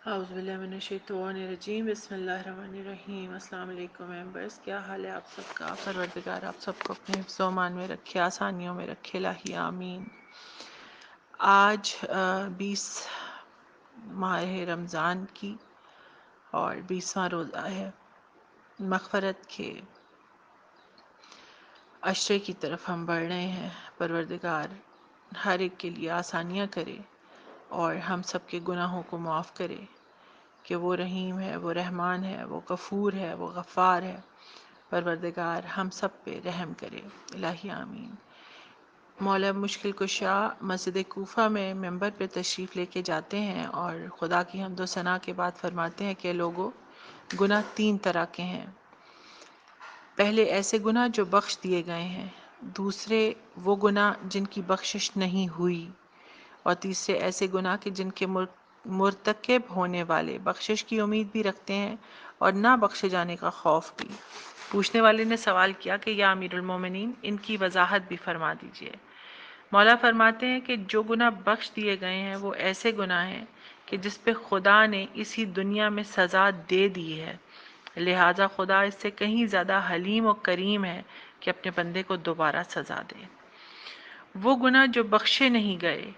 اعوذ باللہ من الشیطان الرجیم بسم اللہ الرحمن الرحیم۔ السلام علیکم ممبرس، کیا حال ہے آپ سب کا؟ پروردگار آپ سب کو اپنے حفظ و امان میں رکھے، آسانیوں میں رکھے، الہی آمین۔ آج 20 ماہ رمضان کی اور 20واں روزہ ہے۔ مغفرت کے عشرے کی طرف ہم بڑھ رہے ہیں۔ پروردگار ہر ایک کے لیے آسانیاں کرے اور ہم سب کے گناہوں کو معاف کرے کہ وہ رحیم ہے، وہ رحمان ہے، وہ غفور ہے، وہ غفار ہے۔ پروردگار ہم سب پہ رحم کرے، الہی آمین۔ مولا مشکل کشا مسجد کوفہ میں ممبر پہ تشریف لے کے جاتے ہیں اور خدا کی حمد و ثنا کے بعد فرماتے ہیں کہ لوگوں، گناہ 3 طرح کے ہیں۔ پہلے ایسے گناہ جو بخش دیے گئے ہیں، دوسرے وہ گناہ جن کی بخشش نہیں ہوئی، اور تیسرے ایسے گناہ کہ جن کے مرتکب ہونے والے بخشش کی امید بھی رکھتے ہیں اور نہ بخشے جانے کا خوف بھی۔ پوچھنے والے نے سوال کیا کہ یا امیر المومنین، ان کی وضاحت بھی فرما دیجئے۔ مولا فرماتے ہیں کہ جو گناہ بخش دیے گئے ہیں وہ ایسے گناہ ہیں کہ جس پہ خدا نے اسی دنیا میں سزا دے دی ہے، لہٰذا خدا اس سے کہیں زیادہ حلیم و کریم ہے کہ اپنے بندے کو دوبارہ سزا دے۔ وہ گناہ جو بخشے نہیں گئے،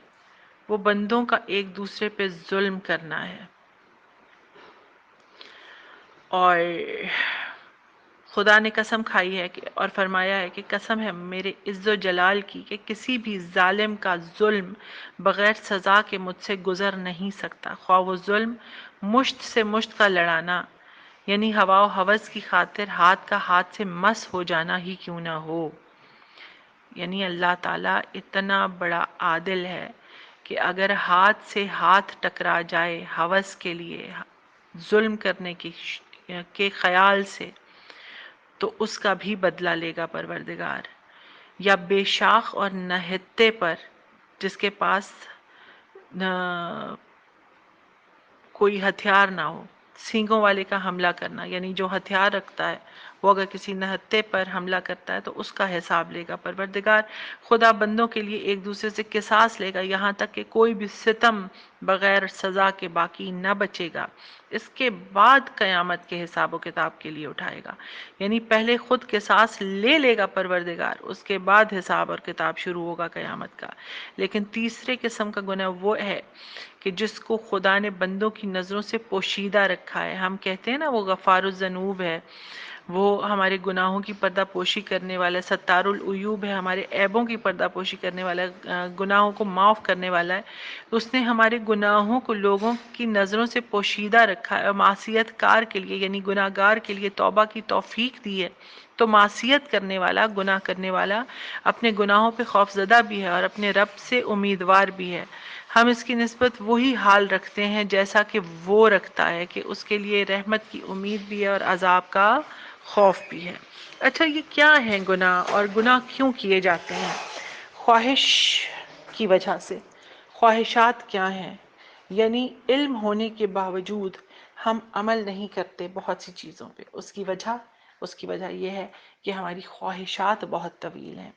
وہ بندوں کا ایک دوسرے پہ ظلم کرنا ہے، اور خدا نے قسم کھائی ہے اور فرمایا ہے کہ قسم ہے میرے عز و جلال کی کہ کسی بھی ظالم کا ظلم بغیر سزا کے مجھ سے گزر نہیں سکتا، خواہ وہ ظلم مشت سے مشت کا لڑانا، یعنی ہوا و ہوس کی خاطر ہاتھ کا ہاتھ سے مس ہو جانا ہی کیوں نہ ہو۔ یعنی اللہ تعالیٰ اتنا بڑا عادل ہے کہ اگر ہاتھ سے ہاتھ ٹکرا جائے ہوس کے لیے، ظلم کرنے کے خیال سے، تو اس کا بھی بدلہ لے گا پروردگار۔ یا بے شاخ اور نہتے پر، جس کے پاس کوئی ہتھیار نہ ہو، سینگوں والے کا حملہ کرنا، یعنی جو ہتھیار رکھتا ہے وہ اگر کسی نہتے پر حملہ کرتا ہے تو اس کا حساب لے گا پروردگار۔ خدا بندوں کے لیے ایک دوسرے سے قصاص لے گا، یہاں تک کہ کوئی بھی ستم بغیر سزا کے باقی نہ بچے گا۔ اس کے بعد قیامت کے حساب و کتاب کے لیے اٹھائے گا، یعنی پہلے خود قصاص لے گا پروردگار، اس کے بعد حساب اور کتاب شروع ہوگا قیامت کا۔ لیکن تیسرے قسم کا گناہ وہ ہے کہ جس کو خدا نے بندوں کی نظروں سے پوشیدہ رکھا ہے۔ ہم کہتے ہیں نا وہ غفار الذنوب ہے، وہ ہمارے گناہوں کی پردہ پوشی کرنے والا، ستار العیوب ہے، ہمارے عیبوں کی پردہ پوشی کرنے والا، گناہوں کو معاف کرنے والا ہے۔ اس نے ہمارے گناہوں کو لوگوں کی نظروں سے پوشیدہ رکھا ہے اور معصیت کار کے لیے، یعنی گناہ گار کے لیے توبہ کی توفیق دی ہے۔ تو معصیت کرنے والا، گناہ کرنے والا اپنے گناہوں پہ خوف زدہ بھی ہے اور اپنے رب سے امیدوار بھی ہے۔ ہم اس کی نسبت وہی حال رکھتے ہیں جیسا کہ وہ رکھتا ہے، کہ اس کے لیے رحمت کی امید بھی ہے اور عذاب کا خوف بھی ہے۔ اچھا، یہ کیا ہے گناہ اور گناہ کیوں کیے جاتے ہیں؟ خواہش کی وجہ سے۔ خواہشات کیا ہیں؟ یعنی علم ہونے کے باوجود ہم عمل نہیں کرتے بہت سی چیزوں پہ۔ اس کی وجہ یہ ہے کہ ہماری خواہشات بہت طویل ہیں۔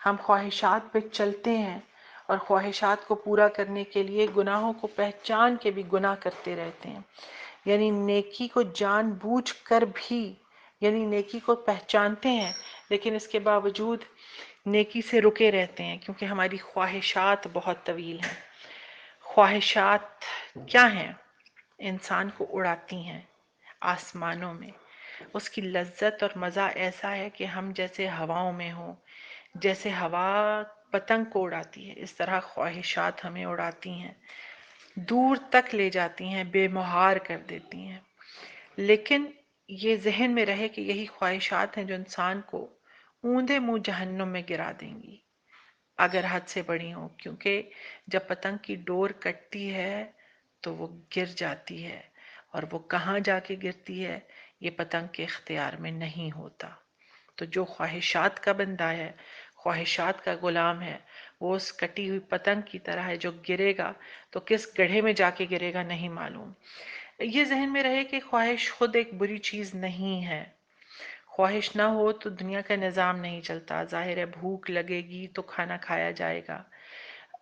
ہم خواہشات پہ چلتے ہیں اور خواہشات کو پورا کرنے کے لیے گناہوں کو پہچان کے بھی گناہ کرتے رہتے ہیں، یعنی نیکی کو جان بوجھ کر بھی، یعنی نیکی کو پہچانتے ہیں لیکن اس کے باوجود نیکی سے رکے رہتے ہیں کیونکہ ہماری خواہشات بہت طویل ہیں۔ خواہشات کیا ہیں؟ انسان کو اڑاتی ہیں آسمانوں میں۔ اس کی لذت اور مزہ ایسا ہے کہ ہم جیسے ہواؤں میں ہوں، جیسے ہوا پتنگ کو اڑاتی ہے، اس طرح خواہشات ہمیں اڑاتی ہیں، دور تک لے جاتی ہیں، بے مہار کر دیتی ہیں۔ لیکن یہ ذہن میں رہے کہ یہی خواہشات ہیں جو انسان کو اوندے منہ جہنم میں گرا دیں گی اگر حد سے بڑی ہوں، کیونکہ جب پتنگ کی ڈور کٹتی ہے تو وہ گر جاتی ہے، اور وہ کہاں جا کے گرتی ہے یہ پتنگ کے اختیار میں نہیں ہوتا۔ تو جو خواہشات کا بندہ ہے، خواہشات کا غلام ہے، وہ اس کٹی ہوئی پتنگ کی طرح ہے جو گرے گا تو کس گڑھے میں جا کے گرے گا نہیں معلوم۔ یہ ذہن میں رہے کہ خواہش خود ایک بری چیز نہیں ہے۔ خواہش نہ ہو تو دنیا کا نظام نہیں چلتا۔ ظاہر ہے بھوک لگے گی تو کھانا کھایا جائے گا،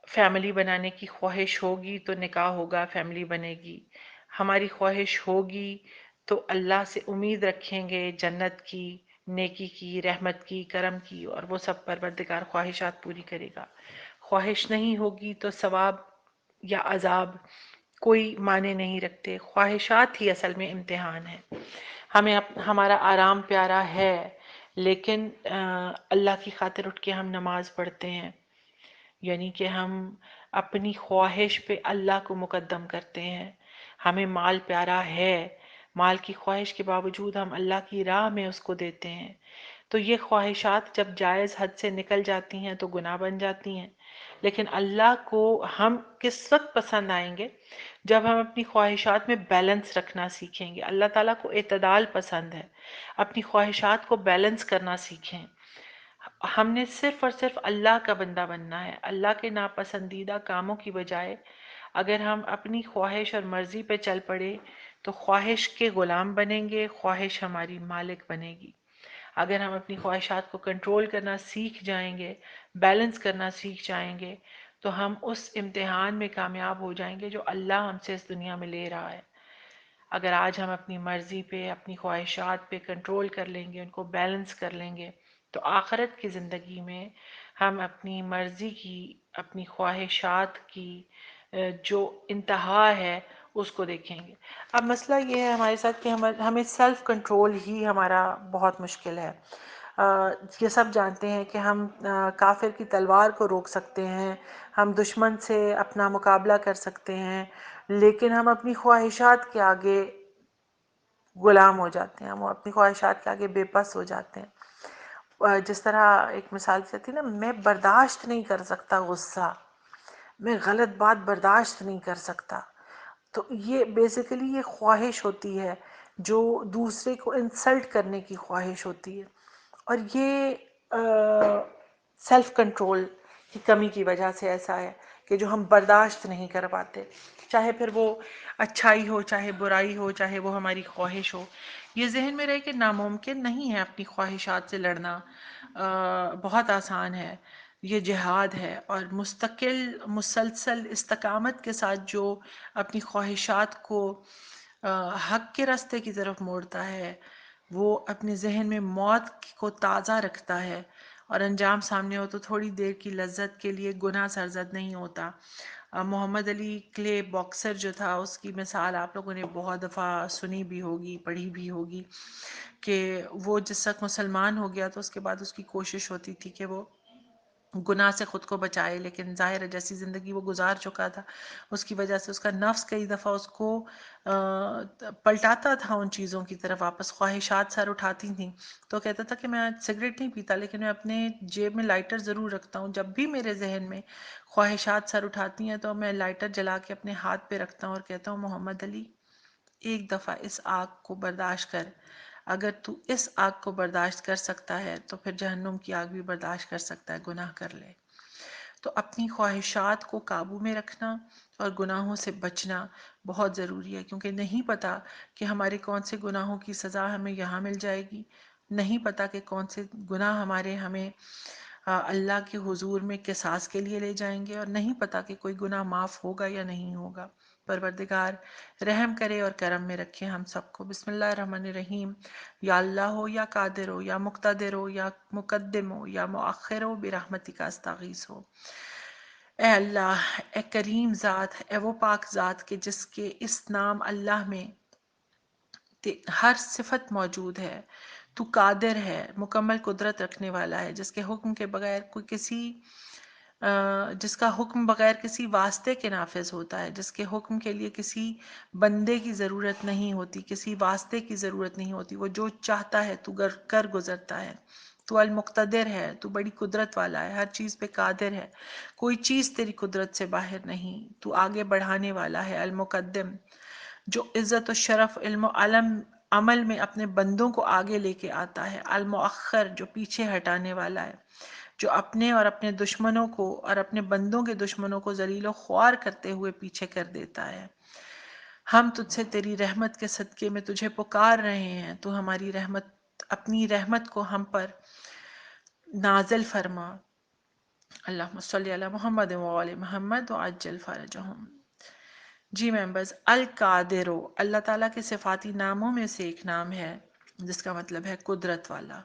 فیملی بنانے کی خواہش ہوگی تو نکاح ہوگا، فیملی بنے گی۔ ہماری خواہش ہوگی تو اللہ سے امید رکھیں گے جنت کی، نیکی کی، رحمت کی، کرم کی، اور وہ سب پروردگار خواہشات پوری کرے گا۔ خواہش نہیں ہوگی تو ثواب یا عذاب کوئی معنی نہیں رکھتے۔ خواہشات ہی اصل میں امتحان ہے۔ ہمیں ہمارا آرام پیارا ہے، لیکن اللہ کی خاطر اٹھ کے ہم نماز پڑھتے ہیں، یعنی کہ ہم اپنی خواہش پہ اللہ کو مقدم کرتے ہیں۔ ہمیں مال پیارا ہے، مال کی خواہش کے باوجود ہم اللہ کی راہ میں اس کو دیتے ہیں۔ تو یہ خواہشات جب جائز حد سے نکل جاتی ہیں تو گناہ بن جاتی ہیں، لیکن اللہ کو ہم کس وقت پسند آئیں گے؟ جب ہم اپنی خواہشات میں بیلنس رکھنا سیکھیں گے۔ اللہ تعالیٰ کو اعتدال پسند ہے، اپنی خواہشات کو بیلنس کرنا سیکھیں۔ ہم نے صرف اور صرف اللہ کا بندہ بننا ہے۔ اللہ کے ناپسندیدہ کاموں کی بجائے اگر ہم اپنی خواہش اور مرضی پہ چل پڑے تو خواہش کے غلام بنیں گے، خواہش ہماری مالک بنے گی۔ اگر ہم اپنی خواہشات کو کنٹرول کرنا سیکھ جائیں گے، بیلنس کرنا سیکھ جائیں گے، تو ہم اس امتحان میں کامیاب ہو جائیں گے جو اللہ ہم سے اس دنیا میں لے رہا ہے۔ اگر آج ہم اپنی مرضی پہ، اپنی خواہشات پہ کنٹرول کر لیں گے، ان کو بیلنس کر لیں گے، تو آخرت کی زندگی میں ہم اپنی مرضی کی، اپنی خواہشات کی جو انتہا ہے اس کو دیکھیں گے۔ اب مسئلہ یہ ہے ہمارے ساتھ کہ ہمیں سیلف کنٹرول ہی ہمارا بہت مشکل ہے۔ یہ سب جانتے ہیں کہ ہم کافر کی تلوار کو روک سکتے ہیں، ہم دشمن سے اپنا مقابلہ کر سکتے ہیں، لیکن ہم اپنی خواہشات کے آگے غلام ہو جاتے ہیں، ہم اپنی خواہشات کے آگے بے بس ہو جاتے ہیں۔ جس طرح ایک مثال سے تھی نا، میں برداشت نہیں کر سکتا غصہ، میں غلط بات برداشت نہیں کر سکتا، تو یہ بیسیکلی یہ خواہش ہوتی ہے جو دوسرے کو انسلٹ کرنے کی خواہش ہوتی ہے، اور یہ سیلف کنٹرول کی کمی کی وجہ سے ایسا ہے کہ جو ہم برداشت نہیں کر پاتے، چاہے پھر وہ اچھائی ہو، چاہے برائی ہو، چاہے وہ ہماری خواہش ہو۔ یہ ذہن میں رہے کہ ناممکن نہیں ہے اپنی خواہشات سے لڑنا، بہت آسان ہے، یہ جہاد ہے، اور مسلسل استقامت کے ساتھ جو اپنی خواہشات کو حق کے راستے کی طرف موڑتا ہے، وہ اپنے ذہن میں موت کو تازہ رکھتا ہے، اور انجام سامنے ہو تو تھوڑی دیر کی لذت کے لیے گناہ سرزد نہیں ہوتا۔ محمد علی کلے باکسر جو تھا، اس کی مثال آپ لوگوں نے بہت دفعہ سنی بھی ہوگی، پڑھی بھی ہوگی، کہ وہ جس وقت مسلمان ہو گیا تو اس کے بعد اس کی کوشش ہوتی تھی کہ وہ گناہ سے خود کو بچائے، لیکن ظاہر ہے جیسی زندگی وہ گزار چکا تھا اس کی وجہ سے اس کا نفس کئی دفعہ اس کو پلٹاتا تھا ان چیزوں کی طرف واپس، خواہشات سر اٹھاتی تھیں، تو کہتا تھا کہ میں سگریٹ نہیں پیتا لیکن میں اپنے جیب میں لائٹر ضرور رکھتا ہوں، جب بھی میرے ذہن میں خواہشات سر اٹھاتی ہیں تو میں لائٹر جلا کے اپنے ہاتھ پہ رکھتا ہوں اور کہتا ہوں محمد علی ایک دفعہ اس آگ کو برداشت کر، اگر تو اس آگ کو برداشت کر سکتا ہے تو پھر جہنم کی آگ بھی برداشت کر سکتا ہے، گناہ کر لے۔ تو اپنی خواہشات کو قابو میں رکھنا اور گناہوں سے بچنا بہت ضروری ہے، کیونکہ نہیں پتہ کہ ہمارے کون سے گناہوں کی سزا ہمیں یہاں مل جائے گی، نہیں پتہ کہ کون سے گناہ ہمیں اللہ کے حضور میں قصاص کے لیے لے جائیں گے، اور نہیں پتہ کہ کوئی گناہ معاف ہوگا یا نہیں ہوگا۔ پروردگار رحم کرے اور کرم میں رکھے ہم سب کو۔ بسم اللہ الرحمن الرحیم۔ یا اللہ ہو یا قادر ہو یا مقتدر ہو یا مقدم ہو یا مؤخر ہو، برحمتک استغیث ہو۔ اے اللہ، اے کریم ذات، اے وہ پاک ذات کہ جس کے اس نام اللہ میں ہر صفت موجود ہے، تو قادر ہے، مکمل قدرت رکھنے والا ہے، جس کے حکم کے بغیر جس کا حکم بغیر کسی واسطے کے نافذ ہوتا ہے، جس کے حکم کے لیے کسی بندے کی ضرورت نہیں ہوتی، کسی واسطے کی ضرورت نہیں ہوتی، وہ جو چاہتا ہے تو کر گزرتا ہے۔ تو المقتدر ہے، تو بڑی قدرت والا ہے، ہر چیز پہ قادر ہے، کوئی چیز تیری قدرت سے باہر نہیں، تو آگے بڑھانے والا ہے۔ المقدم، جو عزت و شرف، علم و علم عمل میں اپنے بندوں کو آگے لے کے آتا ہے۔ المؤخر، جو پیچھے ہٹانے والا ہے، جو اپنے اور اپنے دشمنوں کو اور اپنے بندوں کے دشمنوں کو ذلیل و خوار کرتے ہوئے پیچھے کر دیتا ہے۔ ہم تجھ سے تیری رحمت کے صدقے میں تجھے پکار رہے ہیں، تو ہماری رحمت، اپنی رحمت کو ہم پر نازل فرما۔ اللہم صلی علی محمد و آل محمد وعجل فرجہم۔ جی ممبرز، القادرو اللہ تعالیٰ کے صفاتی ناموں میں سے ایک نام ہے جس کا مطلب ہے قدرت والا۔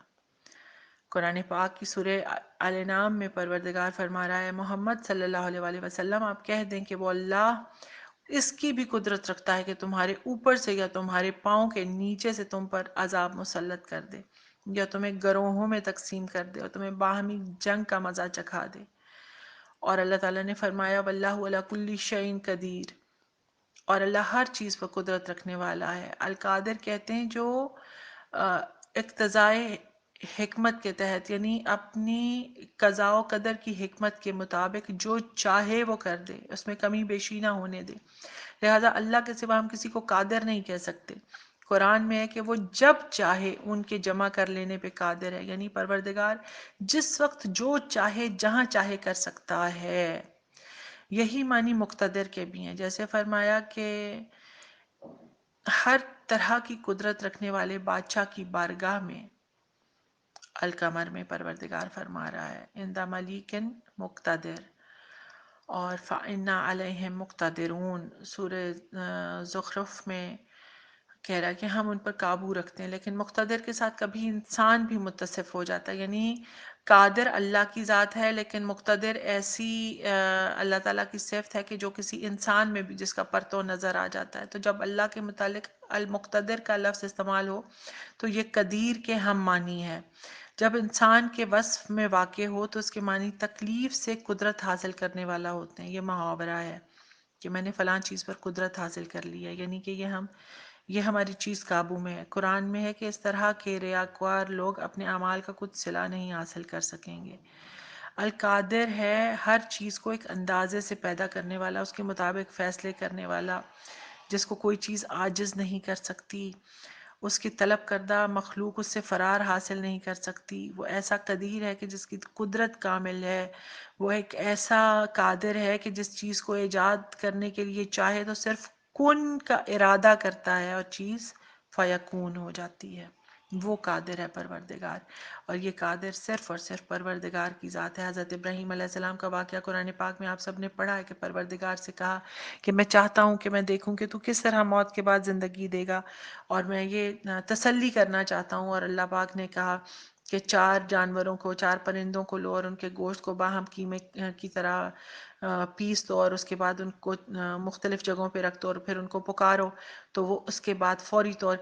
قرآن پاک کی سورہ الانعام میں پروردگار فرما رہا ہے محمد صلی اللہ علیہ وآلہ وسلم آپ کہہ دیں کہ وہ اللہ اس کی بھی قدرت رکھتا ہے کہ تمہارے اوپر سے یا تمہارے پاؤں کے نیچے سے تم پر عذاب مسلط کر دے، یا تمہیں گروہوں میں تقسیم کر دے اور تمہیں باہمی جنگ کا مزہ چکھا دے۔ اور اللہ تعالیٰ نے فرمایا واللہ علی کل شیء قدیر، اور اللہ ہر چیز پر قدرت رکھنے والا ہے۔ القادر کہتے ہیں جو اقتضائے حکمت کے تحت، یعنی اپنی قضاء و قدر کی حکمت کے مطابق جو چاہے وہ کر دے، اس میں کمی بیشی نہ ہونے دے۔ لہذا اللہ کے سوا ہم کسی کو قادر نہیں کہہ سکتے۔ قرآن میں ہے کہ وہ جب چاہے ان کے جمع کر لینے پہ قادر ہے، یعنی پروردگار جس وقت جو چاہے جہاں چاہے کر سکتا ہے۔ یہی معنی مقتدر کے بھی ہیں، جیسے فرمایا کہ ہر طرح کی قدرت رکھنے والے بادشاہ کی بارگاہ میں، القمر میں پروردگار فرما رہا ہے اندہ ملیکن مقتدر، اور فَإِنَّا عَلَيْهِمْ مُقْتَدِرُونَ سورہ زخرف میں کہہ رہا ہے کہ ہم ان پر قابو رکھتے ہیں، لیکن مقتدر کے ساتھ کبھی انسان بھی متصف ہو جاتا ہے، یعنی قادر اللہ کی ذات ہے لیکن مقتدر ایسی اللہ تعالیٰ کی صفت ہے کہ جو کسی انسان میں بھی جس کا پرتو نظر آ جاتا ہے۔ تو جب اللہ کے متعلق المقتدر کا لفظ استعمال ہو تو یہ قدیر کے ہم معنی ہے۔ جب انسان کے وصف میں واقع ہو تو اس کے معنی تکلیف سے قدرت حاصل کرنے والا ہوتے ہیں۔ یہ محاورہ ہے کہ میں نے فلاں چیز پر قدرت حاصل کر لی ہے، یعنی کہ یہ ہماری چیز قابو میں ہے۔ قرآن میں ہے کہ اس طرح کے ریاکار لوگ اپنے اعمال کا کچھ صلہ نہیں حاصل کر سکیں گے۔ القادر ہے ہر چیز کو ایک اندازے سے پیدا کرنے والا، اس کے مطابق فیصلے کرنے والا، جس کو کوئی چیز عاجز نہیں کر سکتی، اس کی طلب کردہ مخلوق اس سے فرار حاصل نہیں کر سکتی۔ وہ ایسا قدیر ہے کہ جس کی قدرت کامل ہے، وہ ایک ایسا قادر ہے کہ جس چیز کو ایجاد کرنے کے لیے چاہے تو صرف کن کا ارادہ کرتا ہے اور چیز فیکون ہو جاتی ہے۔ وہ قادر ہے پروردگار، اور یہ قادر صرف اور صرف پروردگار کی ذات ہے۔ حضرت ابراہیم علیہ السلام کا واقعہ قرآن پاک میں آپ سب نے پڑھا ہے کہ پروردگار سے کہا کہ میں چاہتا ہوں کہ میں دیکھوں کہ تو کس طرح موت کے بعد زندگی دے گا، اور میں یہ تسلی کرنا چاہتا ہوں۔ اور اللہ پاک نے کہا کہ 4 جانوروں کو، 4 پرندوں کو لو اور ان کے گوشت کو باہم قیمے کی طرح پیس دو، اور اس کے بعد ان کو مختلف جگہوں پہ رکھ دو اور پھر ان کو پکارو۔ تو وہ اس کے بعد فوری طور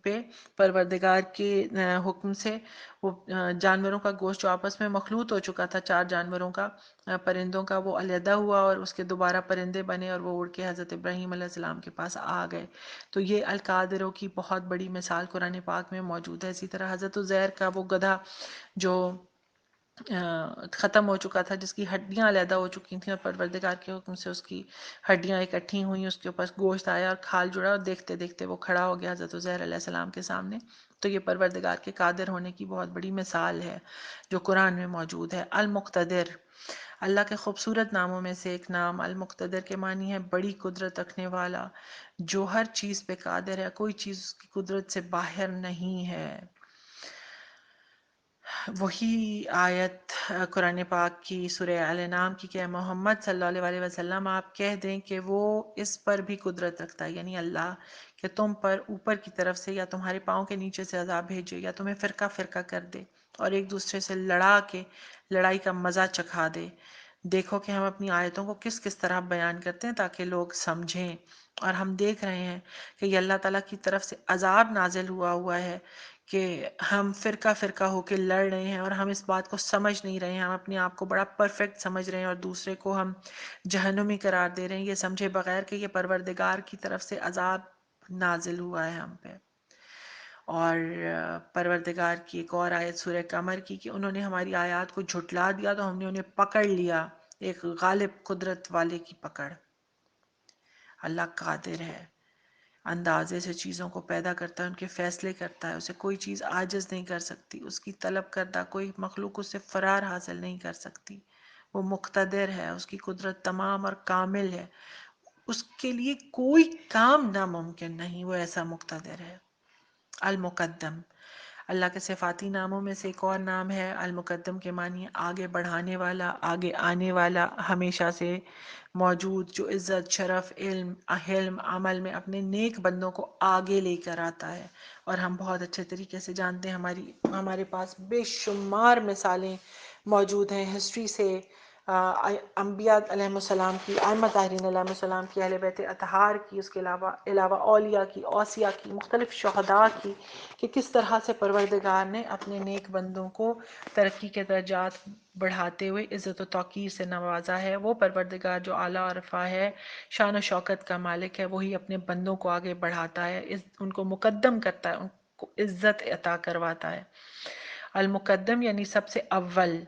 پہ پروردگار کے حکم سے وہ جانوروں کا گوشت جو آپس میں مخلوط ہو چکا تھا، 4 جانوروں کا، پرندوں کا، وہ علیحدہ ہوا اور اس کے دوبارہ پرندے بنے اور وہ اڑ کے حضرت ابراہیم علیہ السلام کے پاس آ گئے۔ تو یہ القادروں کی بہت بڑی مثال قرآن پاک میں موجود ہے۔ اسی طرح حضرت عزیر کا وہ گدھا جو ختم ہو چکا تھا، جس کی ہڈیاں علیحدہ ہو چکی تھیں، اور پروردگار کے حکم سے اس کی ہڈیاں اکٹھی ہوئیں، اس کے اوپر گوشت آیا اور کھال جڑا، اور دیکھتے دیکھتے وہ کھڑا ہو گیا حضرت عزیر علیہ السلام کے سامنے۔ تو یہ پروردگار کے قادر ہونے کی بہت بڑی مثال ہے جو قرآن میں موجود ہے۔ المقتدر اللہ کے خوبصورت ناموں میں سے ایک نام المقتدر کے معنی ہے بڑی قدرت رکھنے والا، جو ہر چیز پہ قادر ہے، کوئی چیز اس کی قدرت سے باہر نہیں ہے۔ وہی آیت قرآن پاک کی سورہ الانعام کی کہ محمد صلی اللہ علیہ وسلم آپ کہہ دیں کہ وہ اس پر بھی قدرت رکھتا ہے، یعنی اللہ، کہ تم پر اوپر کی طرف سے یا تمہارے پاؤں کے نیچے سے عذاب بھیجے، یا تمہیں فرقہ فرقہ کر دے اور ایک دوسرے سے لڑا کے لڑائی کا مزہ چکھا دے۔ دیکھو کہ ہم اپنی آیتوں کو کس کس طرح بیان کرتے ہیں تاکہ لوگ سمجھیں، اور ہم دیکھ رہے ہیں کہ یہ اللہ تعالیٰ کی طرف سے عذاب نازل ہوا ہے کہ ہم فرقہ فرقہ ہو کے لڑ رہے ہیں، اور ہم اس بات کو سمجھ نہیں رہے ہیں، ہم اپنے آپ کو بڑا پرفیکٹ سمجھ رہے ہیں اور دوسرے کو ہم جہنمی قرار دے رہے ہیں، یہ سمجھے بغیر کہ یہ پروردگار کی طرف سے عذاب نازل ہوا ہے ہم پہ۔ اور پروردگار کی ایک اور آیت سورہ قمر کی کہ انہوں نے ہماری آیات کو جھٹلا دیا تو ہم نے انہیں پکڑ لیا، ایک غالب قدرت والے کی پکڑ۔ اللہ قادر ہے، اندازے سے چیزوں کو پیدا کرتا ہے، ان کے فیصلے کرتا ہے، اسے کوئی چیز عاجز نہیں کر سکتی، اس کی طلب کردہ کوئی مخلوق اس سے فرار حاصل نہیں کر سکتی۔ وہ مقتدر ہے، اس کی قدرت تمام اور کامل ہے، اس کے لیے کوئی کام ناممکن نہیں، وہ ایسا مقتدر ہے۔ المقدم اللہ کے صفاتی ناموں میں سے ایک اور نام ہے المقدم، کے معنی ہے آگے بڑھانے والا، آگے آنے والا، ہمیشہ سے موجود، جو عزت، شرف، علم، حلم، عمل میں اپنے نیک بندوں کو آگے لے کر آتا ہے۔ اور ہم بہت اچھے طریقے سے جانتے ہیں، ہمارے پاس بے شمار مثالیں موجود ہیں ہسٹری سے، انبیاء علیہ السلام کی، ائمہ طاہرین علیہ السلام کی، اہل بیت اطہار کی، اس کے علاوہ اولیاء کی، اوصیاء کی، مختلف شہداء کی، کہ کس طرح سے پروردگار نے اپنے نیک بندوں کو ترقی کے درجات بڑھاتے ہوئے عزت و توقیر سے نوازا ہے۔ وہ پروردگار جو اعلیٰ اور رفیع ہے، شان و شوکت کا مالک ہے، وہی اپنے بندوں کو آگے بڑھاتا ہے، ان کو مقدم کرتا ہے، ان کو عزت عطا کرواتا ہے۔ المقدم یعنی سب سے اول،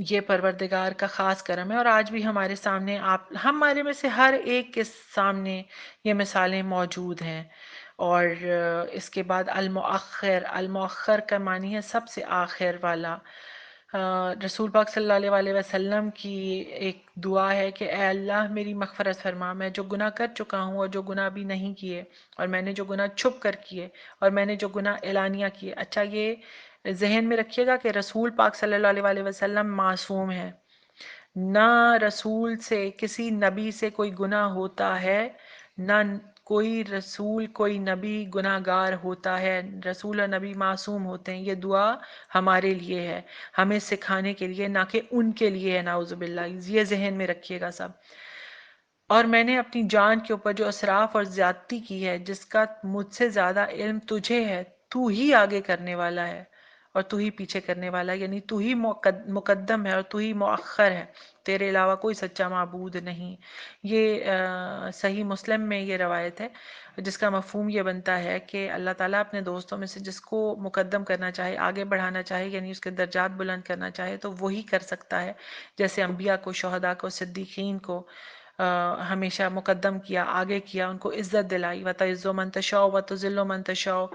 یہ پروردگار کا خاص کرم ہے۔ اور آج بھی ہمارے سامنے، ہمارے میں سے ہر ایک کے سامنے یہ مثالیں موجود ہیں۔ اور اس کے بعد المؤخر، المؤخر کا معنی ہے سب سے آخر والا۔ رسول پاک صلی اللہ علیہ وسلم کی ایک دعا ہے کہ اے اللہ میری مغفرت فرما، میں جو گناہ کر چکا ہوں اور جو گناہ بھی نہیں کیے، اور میں نے جو گناہ چھپ کر کیے اور میں نے جو گناہ اعلانیہ کیے۔ اچھا، یہ ذہن میں رکھیے گا کہ رسول پاک صلی اللہ علیہ وسلم معصوم ہے، نہ رسول سے، کسی نبی سے کوئی گناہ ہوتا ہے، نہ کوئی رسول، کوئی نبی گناہ گار ہوتا ہے، رسول اور نبی معصوم ہوتے ہیں۔ یہ دعا ہمارے لیے ہے، ہمیں سکھانے کے لیے، نہ کہ ان کے لیے ہے، نعوذ باللہ۔ یہ ذہن میں رکھیے گا سب۔ اور میں نے اپنی جان کے اوپر جو اسراف اور زیادتی کی ہے، جس کا مجھ سے زیادہ علم تجھے ہے، تو ہی آگے کرنے والا ہے اور تو ہی پیچھے کرنے والا ہے، یعنی تو ہی مقدم ہے اور تو ہی مؤخر ہے، تیرے علاوہ کوئی سچا معبود نہیں۔ یہ صحیح مسلم میں یہ روایت ہے، جس کا مفہوم یہ بنتا ہے کہ اللہ تعالیٰ اپنے دوستوں میں سے جس کو مقدم کرنا چاہے، آگے بڑھانا چاہے، یعنی اس کے درجات بلند کرنا چاہے، تو وہی کر سکتا ہے۔ جیسے انبیاء کو، شہداء کو، صدیقین کو ہمیشہ مقدم کیا، آگے کیا، ان کو عزت دلائی، وَتَعِزُّ مَن تَشَاءُ وَتُذِلُّ مَن تَشَاءُ،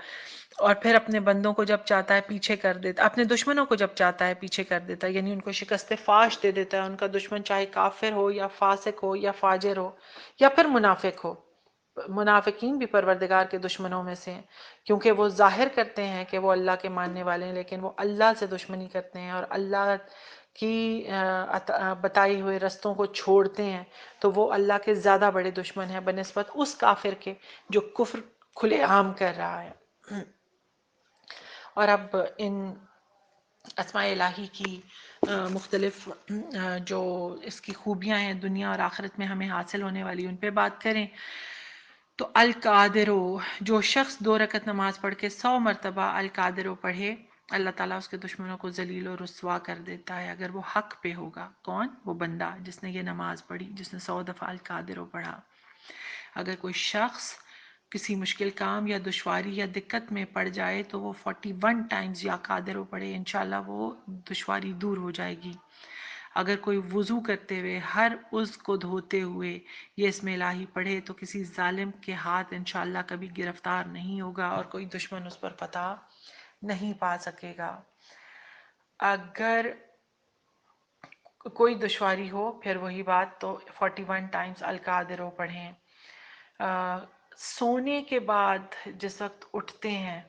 اور پھر اپنے بندوں کو جب چاہتا ہے پیچھے کر دیتا، اپنے دشمنوں کو جب چاہتا ہے پیچھے کر دیتا ہے، یعنی ان کو شکست فاش دے دیتا ہے۔ ان کا دشمن چاہے کافر ہو یا فاسق ہو یا فاجر ہو یا پھر منافق ہو۔ منافقین بھی پروردگار کے دشمنوں میں سے ہیں، کیونکہ وہ ظاہر کرتے ہیں کہ وہ اللہ کے ماننے والے ہیں، لیکن وہ اللہ سے دشمنی کرتے ہیں اور اللہ کی بتائی ہوئے رستوں کو چھوڑتے ہیں، تو وہ اللہ کے زیادہ بڑے دشمن ہیں بنسبت اس کافر کے جو کفر کھلے عام کر رہا ہے۔ اور اب ان اسماء الہی کی مختلف جو اس کی خوبیاں ہیں دنیا اور آخرت میں ہمیں حاصل ہونے والی، ان پہ بات کریں تو القادرو، جو شخص 2 رکعت نماز پڑھ کے 100 مرتبہ القادرو پڑھے، اللہ تعالیٰ اس کے دشمنوں کو ذلیل و رسوا کر دیتا ہے، اگر وہ حق پہ ہوگا۔ کون؟ وہ بندہ جس نے یہ نماز پڑھی، جس نے 100 دفعہ القادرو پڑھا۔ اگر کوئی شخص کسی مشکل کام یا دشواری یا دقت میں پڑ جائے تو وہ 41 ٹائمز یا قادرو پڑھے، انشاءاللہ وہ دشواری دور ہو جائے گی۔ اگر کوئی وضو کرتے ہوئے، ہر عضو کو دھوتے ہوئے یہ اسم الہی پڑھے تو کسی ظالم کے ہاتھ انشاءاللہ کبھی گرفتار نہیں ہوگا اور کوئی دشمن اس پر فتح نہیں پا سکے گا۔ اگر کوئی دشواری ہو، پھر وہی بات، تو 41 ٹائمز القادرو پڑھیں۔ سونے کے بعد جس وقت اٹھتے ہیں،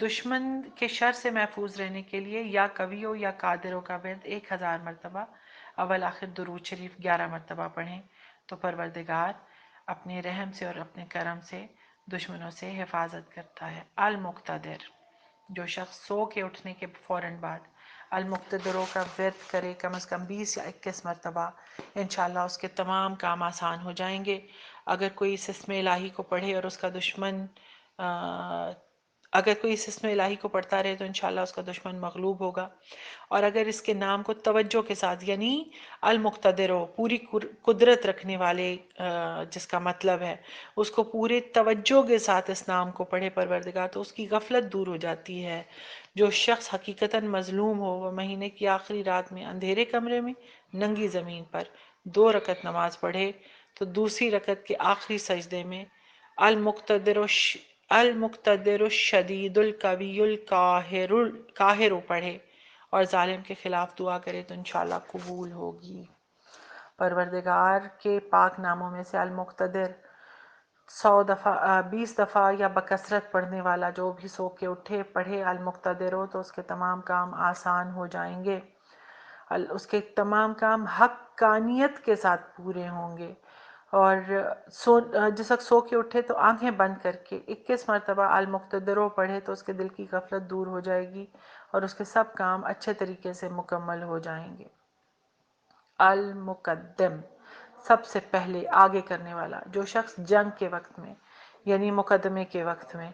دشمن کے شر سے محفوظ رہنے کے لیے یا کویوں یا قادروں کا ورد 1000 مرتبہ اول آخر درود شریف 11 مرتبہ پڑھیں تو پروردگار اپنے رحم سے اور اپنے کرم سے دشمنوں سے حفاظت کرتا ہے۔ المقتدر، جو شخص سو کے اٹھنے کے فوراً بعد المقتدروں کا ورد کرے کم از کم 20 یا 21 مرتبہ، انشاءاللہ اس کے تمام کام آسان ہو جائیں گے۔ اگر کوئی اس اسم الہی کو پڑھے اور اس کا دشمن اگر کوئی اس اسم الہی کو پڑھتا رہے تو انشاءاللہ اس کا دشمن مغلوب ہوگا۔ اور اگر اس کے نام کو توجہ کے ساتھ، یعنی المقتدر، پوری قدرت رکھنے والے جس کا مطلب ہے، اس کو پورے توجہ کے ساتھ اس نام کو پڑھے پروردگار، تو اس کی غفلت دور ہو جاتی ہے۔ جو شخص حقیقتاً مظلوم ہو، وہ مہینے کی آخری رات میں اندھیرے کمرے میں ننگی زمین پر 2 رکعت نماز پڑھے تو دوسری رکعت کے آخری سجدے میں المقتدر الشدید القوی القاہر پڑھے اور ظالم کے خلاف دعا کرے تو انشاءاللہ قبول ہوگی۔ پروردگار کے پاک ناموں میں سے المقتدر 100 دفعہ 20 دفعہ یا بکثرت پڑھنے والا جو بھی سو کے اٹھے پڑھے المقتدر ہو تو اس کے تمام کام آسان ہو جائیں گے، اس کے تمام کام حقانیت کے ساتھ پورے ہوں گے۔ اور جس وقت سو کے اٹھے تو آنکھیں بند کر کے 21 مرتبہ المقتدروں پڑھے تو اس کے دل کی غفلت دور ہو جائے گی اور اس کے سب کام اچھے طریقے سے مکمل ہو جائیں گے۔ المقدم، سب سے پہلے آگے کرنے والا، جو شخص جنگ کے وقت میں یعنی مقدمے کے وقت میں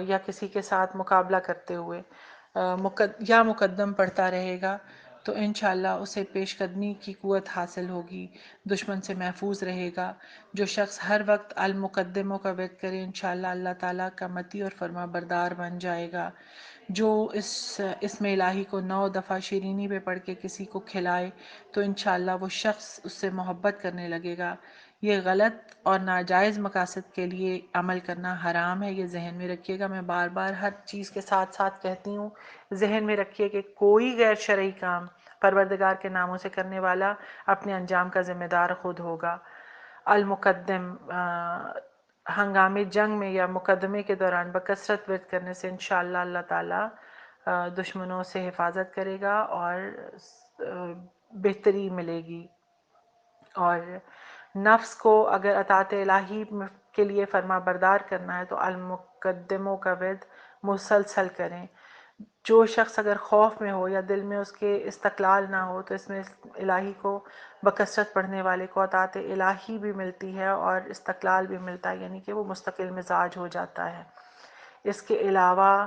یا کسی کے ساتھ مقابلہ کرتے ہوئے یا مقدم پڑھتا رہے گا تو انشاءاللہ اسے پیش قدمی کی قوت حاصل ہوگی، دشمن سے محفوظ رہے گا۔ جو شخص ہر وقت المقدموں کا ورد کرے انشاءاللہ اللہ تعالیٰ کا متی اور فرما بردار بن جائے گا۔ جو اسم الہی کو 9 دفعہ شیرینی پہ پڑھ کے کسی کو کھلائے تو انشاءاللہ وہ شخص اس سے محبت کرنے لگے گا۔ یہ غلط اور ناجائز مقاصد کے لیے عمل کرنا حرام ہے، یہ ذہن میں رکھیے گا۔ میں بار بار ہر چیز کے ساتھ ساتھ کہتی ہوں، ذہن میں رکھیے کہ کوئی غیر شرعی کام پروردگار کے ناموں سے کرنے والا اپنے انجام کا ذمہ دار خود ہوگا۔ المقدم، ہنگامے جنگ میں یا مقدمے کے دوران بکثرت ورد کرنے سے انشاءاللہ اللہ تعالیٰ دشمنوں سے حفاظت کرے گا اور بہتری ملے گی۔ اور نفس کو اگر اطاعت الہی کے لیے فرما بردار کرنا ہے تو المقدموں کا ورد مسلسل کریں۔ جو شخص اگر خوف میں ہو یا دل میں اس کے استقلال نہ ہو تو اس میں الہی کو بکثرت پڑھنے والے کو اطاعت الہی بھی ملتی ہے اور استقلال بھی ملتا ہے، یعنی کہ وہ مستقل مزاج ہو جاتا ہے۔ اس کے علاوہ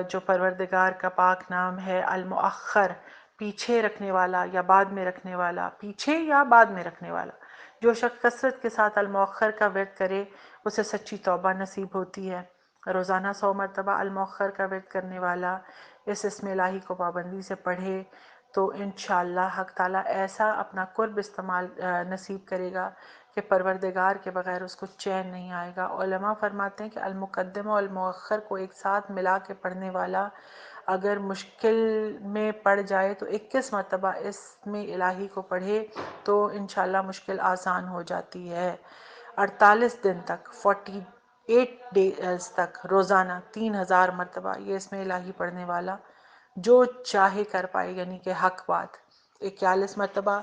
جو پروردگار کا پاک نام ہے المؤخر، پیچھے رکھنے والا یا بعد میں رکھنے والا، پیچھے یا بعد میں رکھنے والا، جو شخص کثرت کے ساتھ المؤخر کا ورد کرے اسے سچی توبہ نصیب ہوتی ہے۔ روزانہ 100 مرتبہ المؤخر کا ورد کرنے والا اس اسم الہی کو پابندی سے پڑھے تو انشاءاللہ حق تعالیٰ ایسا اپنا قرب استعمال نصیب کرے گا کہ پروردگار کے بغیر اس کو چین نہیں آئے گا۔ علماء فرماتے ہیں کہ المقدم و المؤخر کو ایک ساتھ ملا کے پڑھنے والا اگر مشکل میں پڑ جائے تو 21 مرتبہ اسم الہی کو پڑھے تو انشاءاللہ مشکل آسان ہو جاتی ہے۔ 48 دن تک 48 ڈیز تک روزانہ 3000 مرتبہ یہ اسم الہی پڑھنے والا جو چاہے کر پائے، یعنی کہ حق بات 41 مرتبہ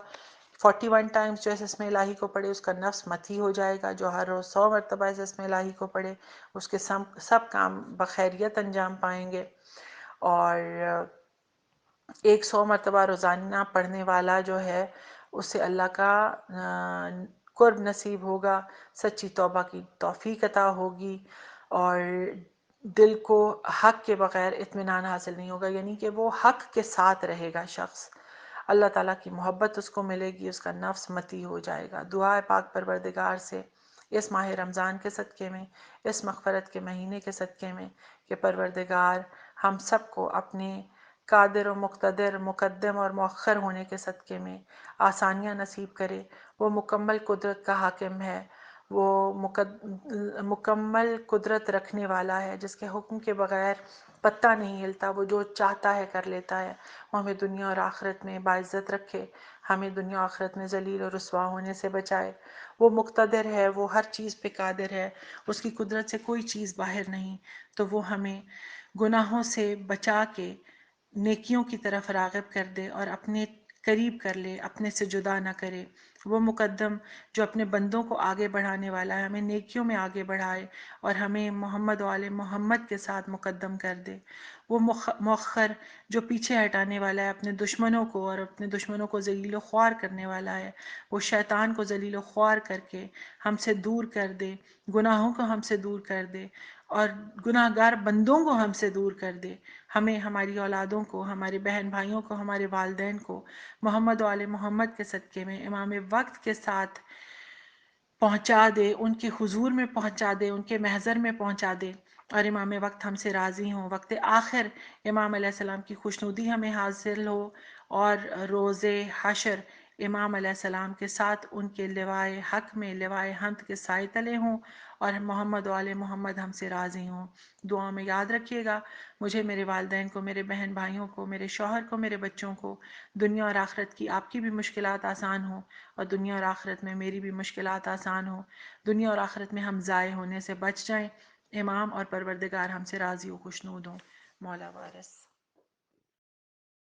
41 ٹائمز جو اس اسم الہی کو پڑھے اس کا نفس متی ہو جائے گا۔ جو ہر روز 100 مرتبہ اس اسم الہی کو پڑھے اس کے سب کام بخیریت انجام پائیں گے۔ اور 100 مرتبہ روزانہ پڑھنے والا جو ہے اس سے اللہ کا قرب نصیب ہوگا، سچی توبہ کی توفیق عطا ہوگی اور دل کو حق کے بغیر اطمینان حاصل نہیں ہوگا، یعنی کہ وہ حق کے ساتھ رہے گا شخص، اللہ تعالیٰ کی محبت اس کو ملے گی، اس کا نفس متی ہو جائے گا۔ دعا ہے پاک پروردگار سے اس ماہ رمضان کے صدقے میں، اس مغفرت کے مہینے کے صدقے میں کہ پروردگار ہم سب کو اپنے قادر و مقتدر، مقدم اور مؤخر ہونے کے صدقے میں آسانیاں نصیب کرے۔ وہ مکمل قدرت کا حاکم ہے، وہ مکمل قدرت رکھنے والا ہے جس کے حکم کے بغیر پتہ نہیں ہلتا، وہ جو چاہتا ہے کر لیتا ہے۔ وہ ہمیں دنیا اور آخرت میں باعزت رکھے، ہمیں دنیا و آخرت میں ذلیل اور رسوا ہونے سے بچائے۔ وہ مقتدر ہے، وہ ہر چیز پہ قادر ہے، اس کی قدرت سے کوئی چیز باہر نہیں، تو وہ ہمیں گناہوں سے بچا کے نیکیوں کی طرف راغب کر دے اور اپنے قریب کر لے، اپنے سے جدا نہ کرے۔ وہ مقدم جو اپنے بندوں کو آگے بڑھانے والا ہے، ہمیں نیکیوں میں آگے بڑھائے اور ہمیں محمد و آل محمد کے ساتھ مقدم کر دے۔ وہ مؤخر جو پیچھے ہٹانے والا ہے اپنے دشمنوں کو اور اپنے دشمنوں کو ذلیل و خوار کرنے والا ہے، وہ شیطان کو ذلیل و خوار کر کے ہم سے دور کر دے، گناہوں کو ہم سے دور کر دے اور گناہ گار بندوں کو ہم سے دور کر دے۔ ہمیں، ہماری اولادوں کو، ہمارے بہن بھائیوں کو، ہمارے والدین کو محمد و آل محمد کے صدقے میں امام وقت کے ساتھ پہنچا دے، ان کے حضور میں پہنچا دے، ان کے محضر میں پہنچا دے اور امام وقت ہم سے راضی ہوں۔ وقت آخر امام علیہ السلام کی خوشنودی ہمیں حاصل ہو اور روز حشر امام علیہ السلام کے ساتھ ان کے لوائے حق میں لوائے حمد کے سائے تلے ہوں، اور محمد و آل محمد ہم سے راضی ہوں۔ دعا میں یاد رکھیے گا مجھے، میرے والدین کو، میرے بہن بھائیوں کو، میرے شوہر کو، میرے بچوں کو، دنیا اور آخرت کی آپ کی بھی مشکلات آسان ہوں، اور دنیا اور آخرت میں میری بھی مشکلات آسان ہوں، دنیا اور آخرت میں ہم ضائع ہونے سے بچ جائیں، امام اور پروردگار ہم سے راضی و خوشنود ہوں۔ مولا وارث۔